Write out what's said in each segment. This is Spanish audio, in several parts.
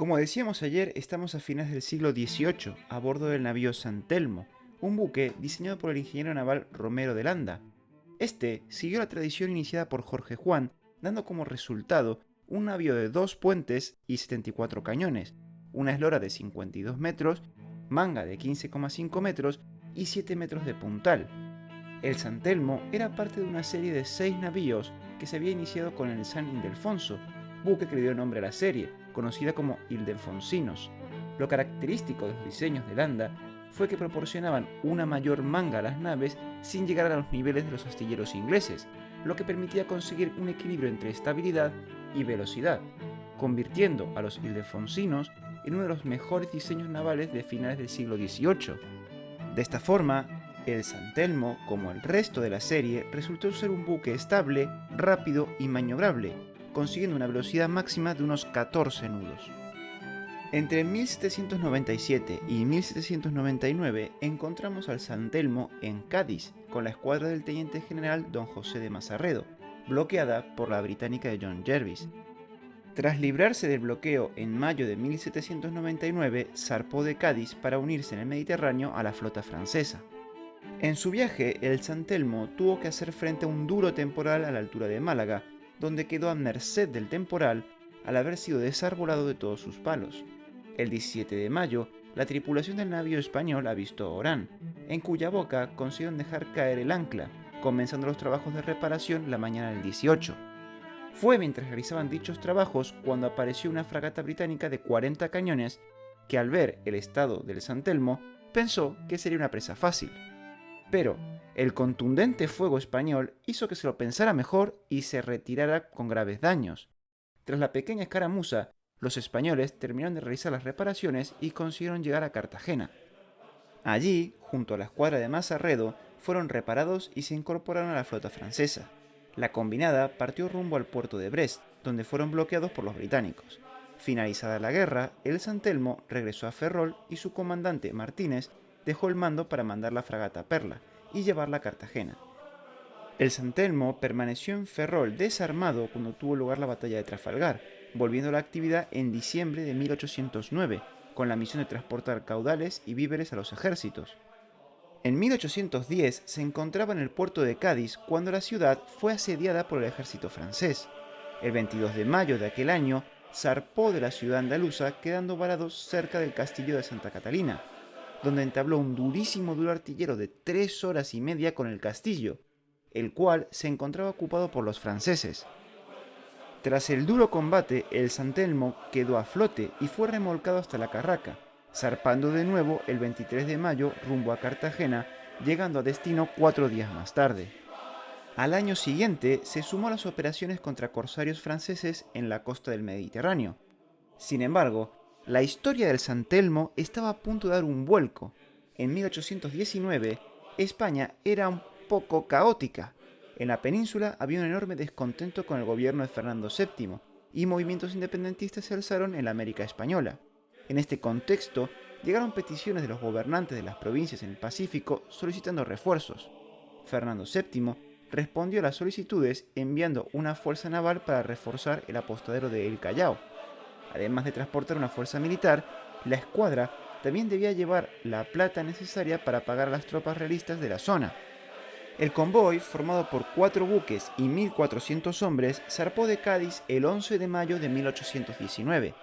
Como decíamos ayer, estamos a finales del siglo XVIII, a bordo del navío San Telmo, un buque diseñado por el ingeniero naval Romero de Landa. Este siguió la tradición iniciada por Jorge Juan, dando como resultado un navío de 2 puentes y 74 cañones, una eslora de 52 metros, manga de 15,5 metros y 7 metros de puntal. El San Telmo era parte de una serie de 6 navíos que se había iniciado con el San Ildefonso, buque que le dio nombre a la serie, conocida como Ildefonsinos. Lo característico de los diseños de Landa fue que proporcionaban una mayor manga a las naves sin llegar a los niveles de los astilleros ingleses, lo que permitía conseguir un equilibrio entre estabilidad y velocidad, convirtiendo a los Ildefonsinos en uno de los mejores diseños navales de finales del siglo XVIII. De esta forma, el San Telmo, como el resto de la serie, resultó ser un buque estable, rápido y maniobrable, consiguiendo una velocidad máxima de unos 14 nudos. Entre 1797 y 1799 encontramos al San Telmo en Cádiz, con la escuadra del teniente general Don José de Mazarredo, bloqueada por la británica de John Jervis. Tras librarse del bloqueo en mayo de 1799, zarpó de Cádiz para unirse en el Mediterráneo a la flota francesa. En su viaje, el San Telmo tuvo que hacer frente a un duro temporal a la altura de Málaga, donde quedó a merced del temporal al haber sido desarbolado de todos sus palos. El 17 de mayo, la tripulación del navío español avistó Orán, en cuya boca consiguieron dejar caer el ancla, comenzando los trabajos de reparación la mañana del 18. Fue mientras realizaban dichos trabajos cuando apareció una fragata británica de 40 cañones que, al ver el estado del San Telmo, pensó que sería una presa fácil. Pero el contundente fuego español hizo que se lo pensara mejor y se retirara con graves daños. Tras la pequeña escaramuza, los españoles terminaron de realizar las reparaciones y consiguieron llegar a Cartagena. Allí, junto a la escuadra de Mazarredo, fueron reparados y se incorporaron a la flota francesa. La combinada partió rumbo al puerto de Brest, donde fueron bloqueados por los británicos. Finalizada la guerra, el San Telmo regresó a Ferrol y su comandante, Martínez, dejó el mando para mandar la fragata Perla y llevarla a Cartagena. El San Telmo permaneció en Ferrol desarmado cuando tuvo lugar la batalla de Trafalgar, volviendo a la actividad en diciembre de 1809, con la misión de transportar caudales y víveres a los ejércitos. En 1810 se encontraba en el puerto de Cádiz cuando la ciudad fue asediada por el ejército francés. El 22 de mayo de aquel año zarpó de la ciudad andaluza quedando varado cerca del castillo de Santa Catalina, donde entabló un durísimo duelo artillero de 3 horas y media con el castillo, el cual se encontraba ocupado por los franceses. Tras el duro combate, el San Telmo quedó a flote y fue remolcado hasta la Carraca, zarpando de nuevo el 23 de mayo rumbo a Cartagena, llegando a destino 4 días más tarde. Al año siguiente se sumó a las operaciones contra corsarios franceses en la costa del Mediterráneo. Sin embargo, la historia del San Telmo estaba a punto de dar un vuelco. En 1819, España era un poco caótica. En la península había un enorme descontento con el gobierno de Fernando VII y movimientos independentistas se alzaron en la América española. En este contexto, llegaron peticiones de los gobernantes de las provincias en el Pacífico solicitando refuerzos. Fernando VII respondió a las solicitudes enviando una fuerza naval para reforzar el apostadero de El Callao. Además de transportar una fuerza militar, la escuadra también debía llevar la plata necesaria para pagar a las tropas realistas de la zona. El convoy, formado por 4 buques y 1.400 hombres, zarpó de Cádiz el 11 de mayo de 1819.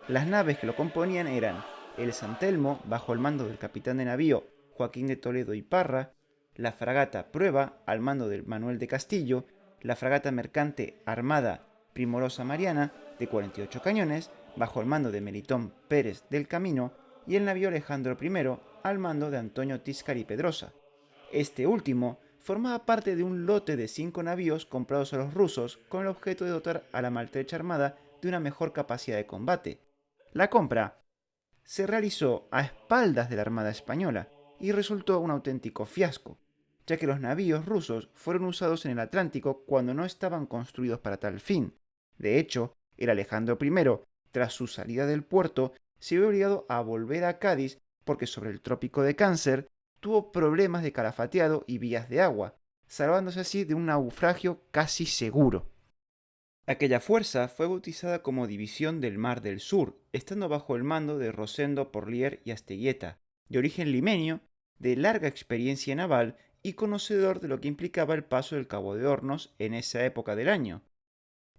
Las naves que lo componían eran el San Telmo, bajo el mando del capitán de navío Joaquín de Toledo y Parra, la fragata Prueba, al mando de Manuel de Castillo, la fragata mercante armada Primorosa Mariana, de 48 cañones, bajo el mando de Melitón Pérez del Camino, y el navío Alejandro I, al mando de Antonio Tiscar Pedrosa. Este último formaba parte de un lote de 5 navíos comprados a los rusos con el objeto de dotar a la maltrecha armada de una mejor capacidad de combate. La compra se realizó a espaldas de la Armada Española y resultó un auténtico fiasco, ya que los navíos rusos fueron usados en el Atlántico cuando no estaban construidos para tal fin. De hecho, el Alejandro I, tras su salida del puerto, se vio obligado a volver a Cádiz porque sobre el trópico de Cáncer tuvo problemas de calafateado y vías de agua, salvándose así de un naufragio casi seguro. Aquella fuerza fue bautizada como División del Mar del Sur, estando bajo el mando de Rosendo Porlier y Asteguieta, de origen limeño, de larga experiencia naval y conocedor de lo que implicaba el paso del Cabo de Hornos en esa época del año.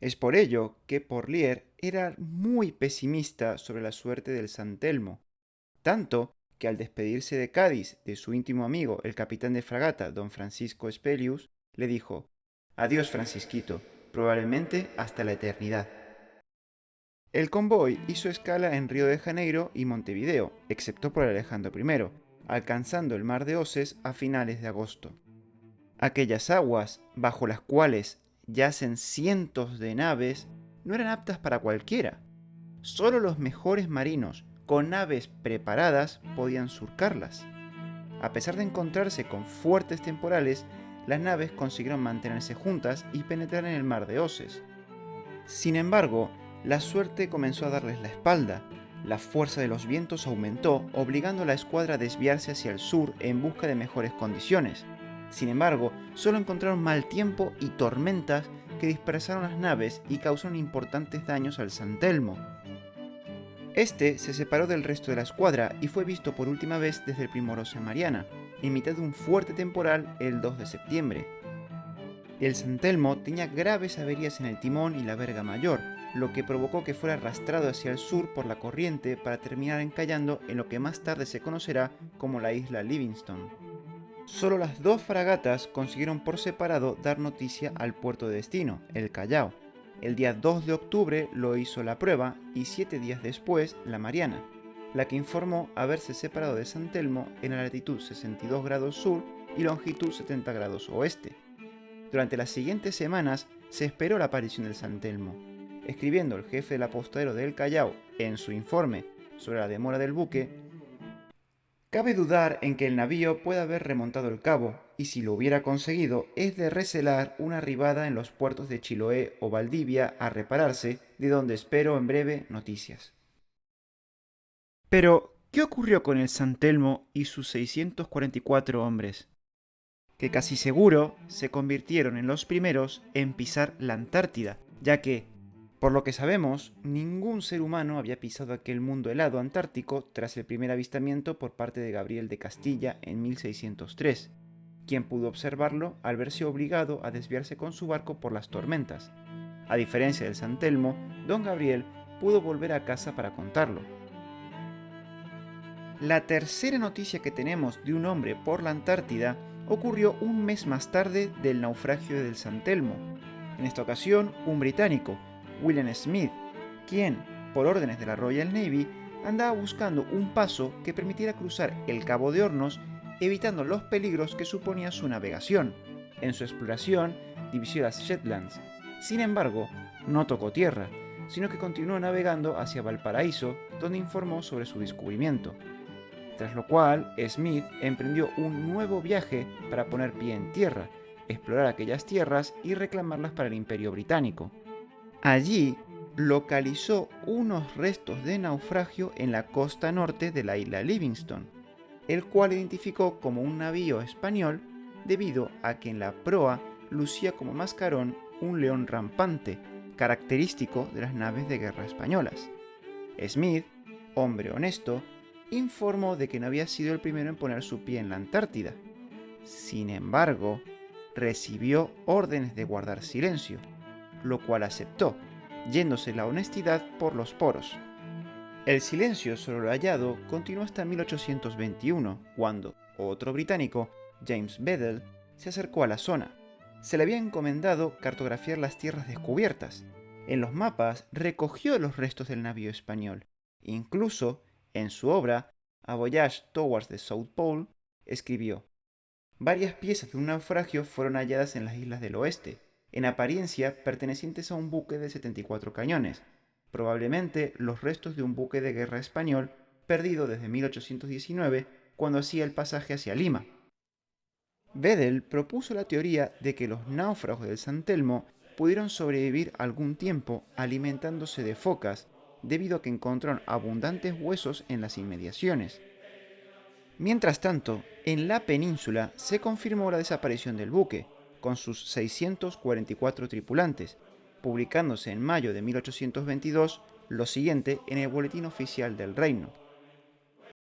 Es por ello que Porlier era muy pesimista sobre la suerte del San Telmo, tanto que al despedirse de Cádiz de su íntimo amigo, el capitán de fragata don Francisco Espelius, le dijo: «Adiós, Francisquito, probablemente hasta la eternidad». El convoy hizo escala en Río de Janeiro y Montevideo, excepto por Alejandro I, alcanzando el mar de Oces a finales de agosto. Aquellas aguas, bajo las cuales yacen cientos de naves, no eran aptas para cualquiera. Solo los mejores marinos, con naves preparadas, podían surcarlas. A pesar de encontrarse con fuertes temporales, las naves consiguieron mantenerse juntas y penetrar en el mar de Oces. Sin embargo, la suerte comenzó a darles la espalda. La fuerza de los vientos aumentó, obligando a la escuadra a desviarse hacia el sur en busca de mejores condiciones. Sin embargo, solo encontraron mal tiempo y tormentas que dispersaron las naves y causaron importantes daños al San Telmo. Este se separó del resto de la escuadra y fue visto por última vez desde el Primorosa Mariana, en mitad de un fuerte temporal el 2 de septiembre. El San Telmo tenía graves averías en el timón y la verga mayor, lo que provocó que fuera arrastrado hacia el sur por la corriente para terminar encallando en lo que más tarde se conocerá como la isla Livingston. Solo las dos fragatas consiguieron por separado dar noticia al puerto de destino, el Callao. El día 2 de octubre lo hizo la Prueba y 7 días después la Mariana, la que informó haberse separado de San Telmo en la latitud 62 grados sur y longitud 70 grados oeste. Durante las siguientes semanas se esperó la aparición del San Telmo, escribiendo el jefe del apostadero del Callao en su informe sobre la demora del buque: «Cabe dudar en que el navío pueda haber remontado el cabo, y si lo hubiera conseguido es de recelar una arribada en los puertos de Chiloé o Valdivia a repararse, de donde espero en breve noticias». Pero, ¿qué ocurrió con el San Telmo y sus 644 hombres? Que casi seguro se convirtieron en los primeros en pisar la Antártida, ya que, por lo que sabemos, ningún ser humano había pisado aquel mundo helado antártico tras el primer avistamiento por parte de Gabriel de Castilla en 1603, quien pudo observarlo al verse obligado a desviarse con su barco por las tormentas. A diferencia del San Telmo, don Gabriel pudo volver a casa para contarlo. La tercera noticia que tenemos de un hombre por la Antártida ocurrió un mes más tarde del naufragio del San Telmo. En esta ocasión, un británico, William Smith, quien, por órdenes de la Royal Navy, andaba buscando un paso que permitiera cruzar el Cabo de Hornos, evitando los peligros que suponía su navegación. En su exploración, divisó las Shetlands. Sin embargo, no tocó tierra, sino que continuó navegando hacia Valparaíso, donde informó sobre su descubrimiento. Tras lo cual, Smith emprendió un nuevo viaje para poner pie en tierra, explorar aquellas tierras y reclamarlas para el Imperio Británico. Allí localizó unos restos de naufragio en la costa norte de la isla Livingston, el cual identificó como un navío español debido a que en la proa lucía como mascarón un león rampante, característico de las naves de guerra españolas. Smith, hombre honesto, informó de que no había sido el primero en poner su pie en la Antártida. Sin embargo, recibió órdenes de guardar silencio, lo cual aceptó, yéndose la honestidad por los poros. El silencio sobre lo hallado continuó hasta 1821, cuando otro británico, James Bedell, se acercó a la zona. Se le había encomendado cartografiar las tierras descubiertas. En los mapas recogió los restos del navío español. Incluso, en su obra, A Voyage Towards the South Pole, escribió: «Varias piezas de un naufragio fueron halladas en las islas del oeste, en apariencia pertenecientes a un buque de 74 cañones, probablemente los restos de un buque de guerra español perdido desde 1819 cuando hacía el pasaje hacia Lima». Bedell propuso la teoría de que los náufragos del San Telmo pudieron sobrevivir algún tiempo alimentándose de focas, debido a que encontraron abundantes huesos en las inmediaciones. Mientras tanto, en la península se confirmó la desaparición del buque, con sus 644 tripulantes, publicándose en mayo de 1822 lo siguiente en el Boletín Oficial del Reino.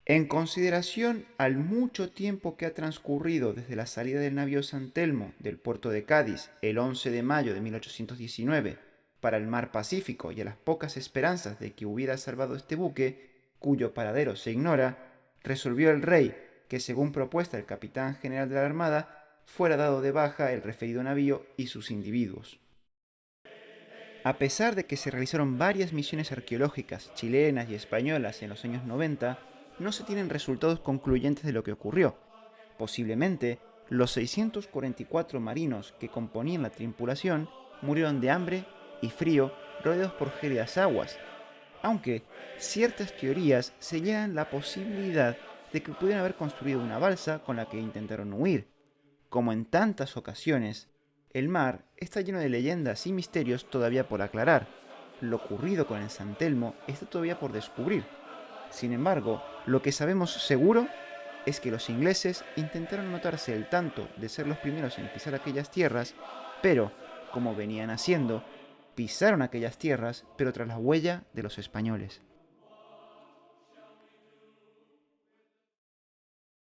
En consideración al mucho tiempo que ha transcurrido desde la salida del navío San Telmo del puerto de Cádiz el 11 de mayo de 1819 para el mar Pacífico y a las pocas esperanzas de que hubiera salvado este buque, cuyo paradero se ignora, resolvió el rey que, según propuesta del capitán general de la Armada, fuera dado de baja el referido navío y sus individuos. A pesar de que se realizaron varias misiones arqueológicas chilenas y españolas en los años 90, no se tienen resultados concluyentes de lo que ocurrió. Posiblemente, los 644 marinos que componían la tripulación murieron de hambre y frío rodeados por gélidas aguas, aunque ciertas teorías señalan la posibilidad de que pudieran haber construido una balsa con la que intentaron huir. Como en tantas ocasiones, el mar está lleno de leyendas y misterios todavía por aclarar. Lo ocurrido con el San Telmo está todavía por descubrir. Sin embargo, lo que sabemos seguro es que los ingleses intentaron anotarse el tanto de ser los primeros en pisar aquellas tierras, pero, como venían haciendo, pisaron aquellas tierras, pero tras la huella de los españoles.